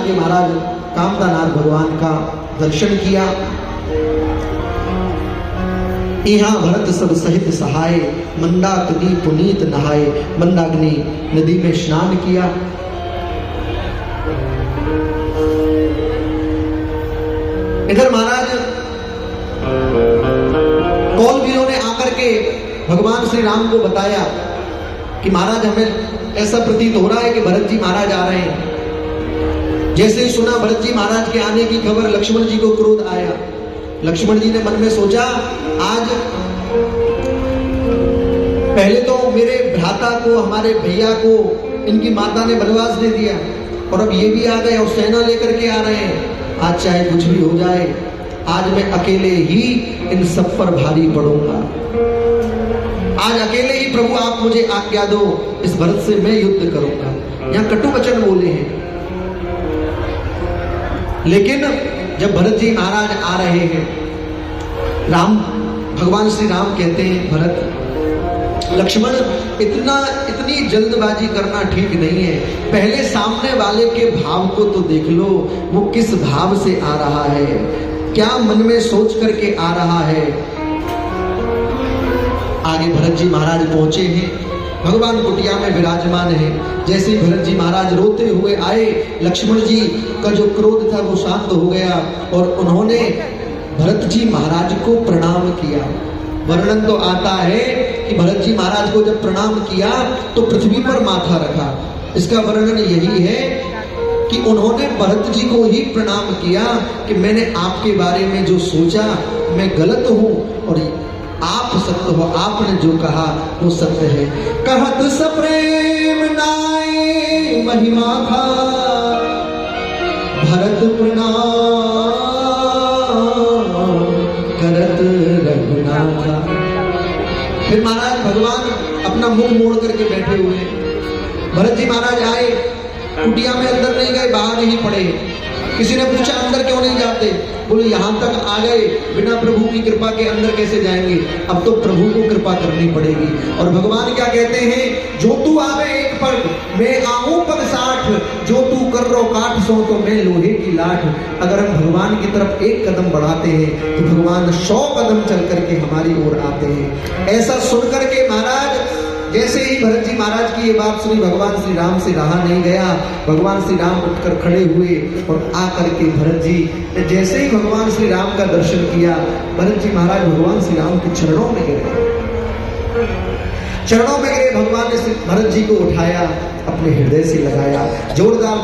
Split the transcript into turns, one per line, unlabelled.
आगे महाराज कामदानाथ भगवान का दर्शन किया। यहाँ भरत सब सहित सहाय, मंदाकिनी पुनीत नहाए। मंदाकिनी नदी में स्नान किया। इधर महाराज कौलवीरों ने आकर के भगवान श्री राम को बताया कि महाराज हमें ऐसा प्रतीत हो रहा है कि भरत जी महाराज आ रहे हैं। जैसे ही सुना भरत जी महाराज के आने की खबर, लक्ष्मण जी को क्रोध आया। लक्ष्मण जी ने मन में सोचा, आज पहले तो मेरे भ्राता को, हमारे भैया को इनकी माता ने वनवास दे दिया और अब ये भी आ गए और सेना लेकर के आ रहे हैं। आज चाहे कुछ भी हो जाए, आज मैं अकेले ही इन सब पर भारी पड़ूंगा। आज अकेले ही प्रभु आप मुझे आज्ञा दो, इस भरत से मैं युद्ध करूंगा। यहाँ कटु वचन बोले हैं। लेकिन जब भरत जी महाराज आ रहे हैं, भगवान श्री राम कहते हैं, भरत लक्ष्मण इतनी जल्दबाजी करना ठीक नहीं है। पहले सामने वाले के भाव को तो देख लो, वो किस भाव से आ रहा है, क्या मन में सोच करके आ रहा है। आगे भरत जी महाराज पहुंचे हैं, भगवान कुटिया में विराजमान है। जैसे ही भरत जी महाराज रोते हुए आए, लक्ष्मण जी का जो क्रोध था वो शांत हो गया और उन्होंने भरत जी महाराज को प्रणाम किया। वर्णन तो आता है कि भरत जी महाराज को जब प्रणाम किया तो पृथ्वी पर माथा रखा। इसका वर्णन यही है कि उन्होंने भरत जी को ही प्रणाम किया कि मैंने आपके बारे में जो सोचा मैं गलत हूं और आप सत्य हो, आपने जो कहा वो सत्य है। कहत सप्रेम नाय महिमा था, भरत प्रणाम करत रघुनाथा। फिर महाराज भगवान अपना मुख मोड़ करके बैठे हुए। भरत जी महाराज आए, कुटिया में अंदर नहीं गए, बाहर ही पड़े। किसी ने पूछा अंदर क्यों नहीं जाते? बोले यहाँ तक आ गए, बिना प्रभु की कृपा के अंदर कैसे जाएंगे? अब तो प्रभु को कृपा करनी पड़ेगी। और भगवान क्या कहते हैं, जो तू आवे एक पग, मैं आऊं पग 60, जो तू कर रो काठ सो तो मैं लोहे की लाठ। अगर हम भगवान की तरफ एक कदम बढ़ाते हैं तो भगवान 100 कदम चल करके हमारी ओर आते हैं। ऐसा सुन करके महाराज, जैसे ही भरत जी महाराज की ये बात सुनी, भगवान श्री राम से रहा नहीं गया। भगवान श्री राम उठकर खड़े हुए और आकर के भरत जी ने जैसे ही भगवान श्री राम का दर्शन किया, भरत जी महाराज भगवान श्री राम के चरणों में गिरे। चरणों में गिरे, भगवान ने भरत जी को उठाया, अपने हृदय से लगाया। जोरदार